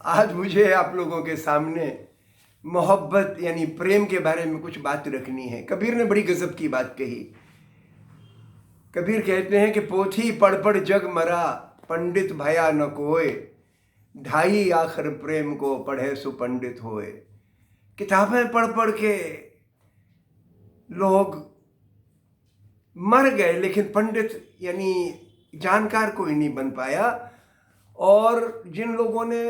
आज मुझे आप लोगों के सामने मोहब्बत यानी प्रेम के बारे में कुछ बात रखनी है। कबीर ने बड़ी गजब की बात कही। कबीर कहते हैं कि पोथी पढ़ पढ़ जग मरा, पंडित भया न कोय, ढाई आखर प्रेम को पढ़े सु पंडित होए। किताबें पढ़ पढ़ के लोग मर गए, लेकिन पंडित यानी जानकार कोई नहीं बन पाया। और जिन लोगों ने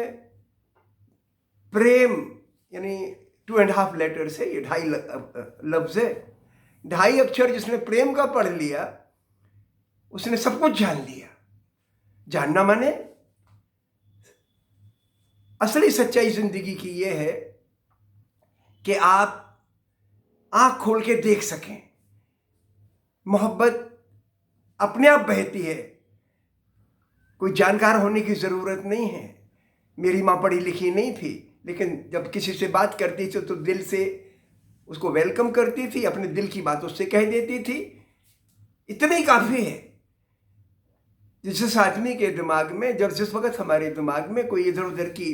प्रेम यानी 2.5 लेटर से, ये 2.5 लफ्ज है, 2.5 अक्षर जिसने प्रेम का पढ़ लिया उसने सब कुछ जान लिया। जानना माने असली सच्चाई जिंदगी की ये है कि आप आंख खोल के देख सकें। मोहब्बत अपने आप बहती है, कोई जानकार होने की ज़रूरत नहीं है। मेरी माँ पढ़ी लिखी नहीं थी, लेकिन जब किसी से बात करती थी तो दिल से उसको वेलकम करती थी, अपने दिल की बात उससे कह देती थी। इतना ही काफ़ी है। जिस आदमी के दिमाग में, जब जिस वक्त हमारे दिमाग में कोई इधर उधर की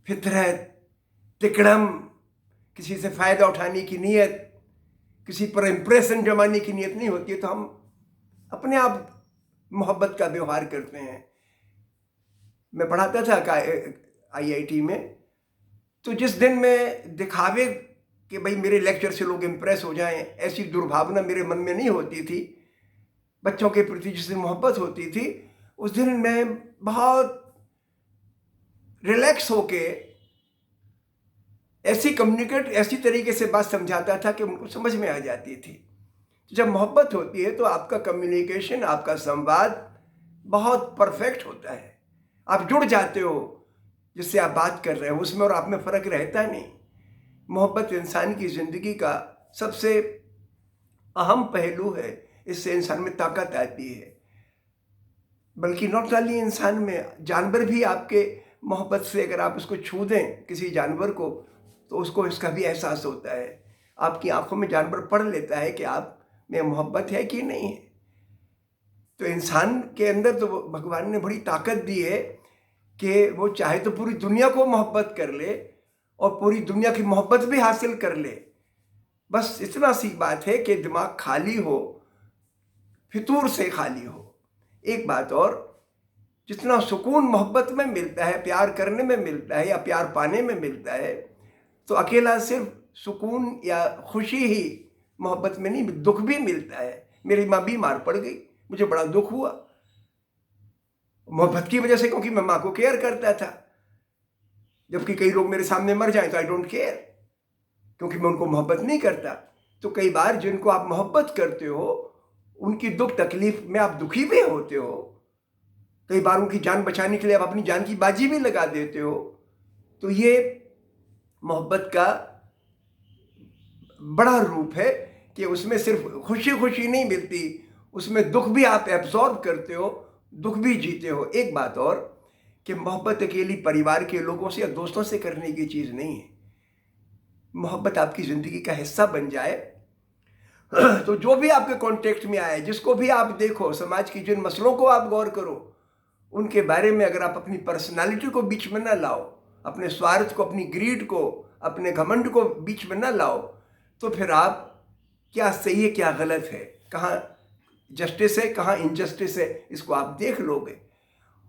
फितरत, तिकड़म, किसी से फ़ायदा उठाने की नीयत, किसी पर इम्प्रेशन जमाने की नीयत नहीं होती है, तो हम अपने आप मोहब्बत का व्यवहार करते हैं। मैं पढ़ाता था IIT में, तो जिस दिन मैं दिखावे कि भाई मेरे लेक्चर से लोग इम्प्रेस हो जाएं, ऐसी दुर्भावना मेरे मन में नहीं होती थी। बच्चों के प्रति जिससे मोहब्बत होती थी, उस दिन मैं बहुत रिलैक्स होके ऐसी तरीके से बात समझाता था कि उनको समझ में आ जाती थी। जब मोहब्बत होती है तो आपका कम्युनिकेशन, आपका संवाद बहुत परफेक्ट होता है। आप जुड़ जाते हो जिससे आप बात कर रहे हो, उसमें और आप में फ़र्क रहता नहीं। मोहब्बत इंसान की ज़िंदगी का सबसे अहम पहलू है। इससे इंसान में ताकत आती है। बल्कि नॉट ओनली इंसान में, जानवर भी आपके मोहब्बत से, अगर आप उसको छू दें किसी जानवर को, तो उसको इसका भी एहसास होता है। आपकी आंखों में जानवर पढ़ लेता है कि आप में मोहब्बत है कि नहीं है। तो इंसान के अंदर तो भगवान ने बड़ी ताकत दी है कि वो चाहे तो पूरी दुनिया को मोहब्बत कर ले और पूरी दुनिया की मोहब्बत भी हासिल कर ले। बस इतना सी बात है कि दिमाग खाली हो, फितूर से खाली हो। एक बात और, जितना सुकून मोहब्बत में मिलता है, प्यार करने में मिलता है या प्यार पाने में मिलता है, तो अकेला सिर्फ सुकून या खुशी ही मोहब्बत में नहीं, दुख भी मिलता है। मेरी माँ बीमार पड़ गई, मुझे बड़ा दुख हुआ मोहब्बत की वजह से, क्योंकि मैं माँ को केयर करता था। जबकि कई लोग मेरे सामने मर जाएं तो आई डोंट केयर, क्योंकि मैं उनको मोहब्बत नहीं करता। तो कई बार जिनको आप मोहब्बत करते हो, उनकी दुख तकलीफ में आप दुखी भी होते हो। कई बार उनकी जान बचाने के लिए आप अपनी जान की बाजी भी लगा देते हो। तो ये मोहब्बत का बड़ा रूप है कि उसमें सिर्फ खुशी खुशी नहीं मिलती, उसमें दुख भी आप एब्जॉर्ब करते हो, दुख भी जीते हो। एक बात और, कि मोहब्बत अकेली परिवार के लोगों से या दोस्तों से करने की चीज़ नहीं है। मोहब्बत आपकी ज़िंदगी का हिस्सा बन जाए तो जो भी आपके कॉन्टेक्ट में आए, जिसको भी आप देखो, समाज की जिन मसलों को आप गौर करो, उनके बारे में अगर आप अपनी पर्सनालिटी को बीच में ना लाओ, अपने स्वार्थ को, अपनी ग्रीड को, अपने घमंड को बीच में ना लाओ, तो फिर आप क्या सही है क्या गलत है, कहाँ जस्टिस है कहाँ इनजस्टिस है, इसको आप देख लोगे।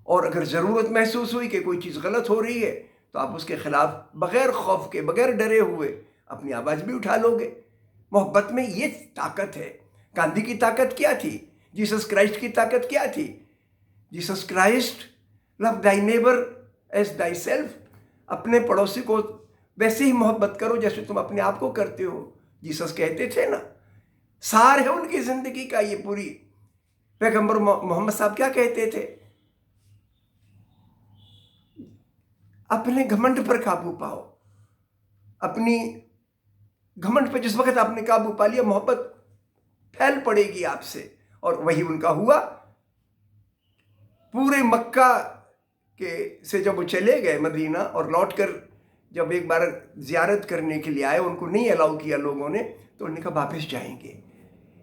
और अगर ज़रूरत महसूस हुई कि कोई चीज़ गलत हो रही है, तो आप उसके खिलाफ बग़ैर खौफ के, बग़ैर डरे हुए अपनी आवाज़ भी उठा लोगे। मोहब्बत में ये ताकत है। गांधी की ताकत क्या थी? जीसस क्राइस्ट की ताकत क्या थी? Jesus Christ, love thy neighbour as thyself, अपने पड़ोसी को वैसे ही मोहब्बत करो जैसे तुम अपने आप को करते हो। जीसस कहते थे ना, सार है उनकी ज़िंदगी का ये पूरी। पैगंबर मोहम्मद साहब क्या कहते थे? अपने घमंड पर काबू पाओ। अपनी घमंड पर जिस वक्त आपने काबू पा लिया, मोहब्बत फैल पड़ेगी आपसे। और वही उनका हुआ। पूरे मक्का के से जब वो चले गए मदीना, और लौटकर जब एक बार ज़ियारत करने के लिए आए, उनको नहीं अलाउ किया लोगों ने, तो उन्होंने कहा वापस जाएंगे।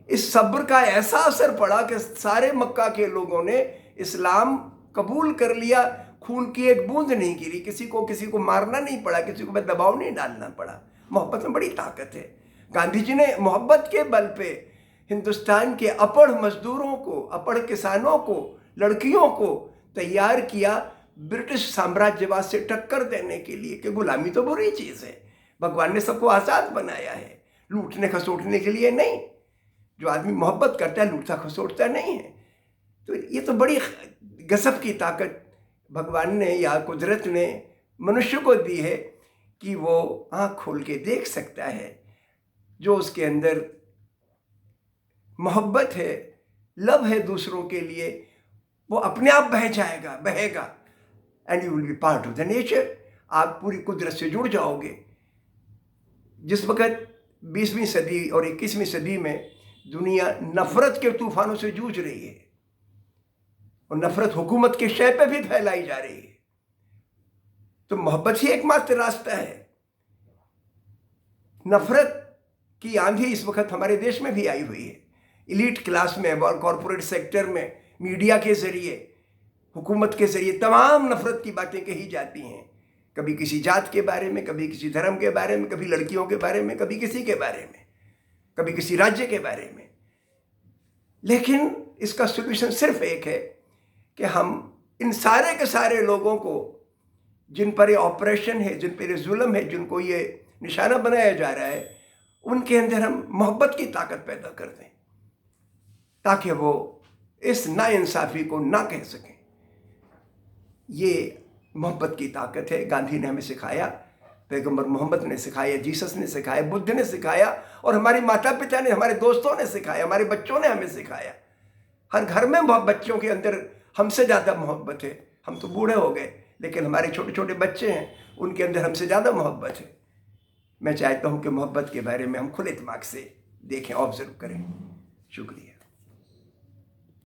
इस सब्र का ऐसा असर पड़ा कि सारे मक्का के लोगों ने इस्लाम कबूल कर लिया। खून की एक बूंद नहीं गिरी, किसी को मारना नहीं पड़ा, किसी को दबाव नहीं डालना पड़ा। मोहब्बत में बड़ी ताकत है। गांधी जी ने मोहब्बत के बल पे हिंदुस्तान के अपढ़ मजदूरों को, अपढ़ किसानों को, लड़कियों को तैयार किया ब्रिटिश साम्राज्यवाद से टक्कर देने के लिए कि गुलामी तो बुरी चीज़ है। भगवान ने सबको आज़ाद बनाया है, लूटने खसोटने के लिए नहीं। जो आदमी मोहब्बत करता है लूटता खसोटता नहीं है। तो ये तो बड़ी गजब की ताकत भगवान ने या कुदरत ने मनुष्य को दी है कि वो आँख खोल के देख सकता है। जो उसके अंदर मोहब्बत है, लव है दूसरों के लिए, वो अपने आप बह जाएगा, बहेगा। And you will be part of the nature. आप पूरी कुदरत से जुड़ जाओगे। जिस वक्त 20वीं सदी और 21वीं सदी में दुनिया नफरत के तूफानों से जूझ रही है और नफरत हुकूमत के शय पे भी फैलाई जा रही है, तो मोहब्बत ही एकमात्र रास्ता है। नफरत की आंधी इस वक्त हमारे देश में भी आई हुई है। इलीट क्लास में और कॉरपोरेट सेक्टर में मीडिया के जरिए, हुकूमत के जरिए तमाम नफरत की बातें कही जाती हैं। कभी किसी जात के बारे में, कभी किसी धर्म के बारे में, कभी लड़कियों के बारे में, कभी किसी के बारे में, कभी किसी राज्य के बारे में। लेकिन इसका सॉल्यूशन सिर्फ एक है कि हम इन सारे के सारे लोगों को, जिन पर ये ऑपरेशन है, जिन पर ये जुल्म है, जिनको ये निशाना बनाया जा रहा है, उनके अंदर हम मोहब्बत की ताकत पैदा कर दें ताकि वो इस नाइंसाफ़ी को ना कह सकें। ये मोहब्बत की ताकत है। गांधी ने हमें सिखाया, पैगंबर मोहम्मद ने सिखाया, जीसस ने सिखाया, बुद्ध ने सिखाया, और हमारे माता पिता ने, हमारे दोस्तों ने सिखाया, हमारे बच्चों ने हमें सिखाया। हर घर में बच्चों के अंदर हमसे ज़्यादा मोहब्बत है। हम तो बूढ़े हो गए, लेकिन हमारे छोटे छोटे बच्चे हैं, उनके अंदर हमसे ज़्यादा मोहब्बत है। मैं चाहता हूँ कि मोहब्बत के बारे में हम खुले दिमाग से देखें, ऑब्जर्व करें। शुक्रिया।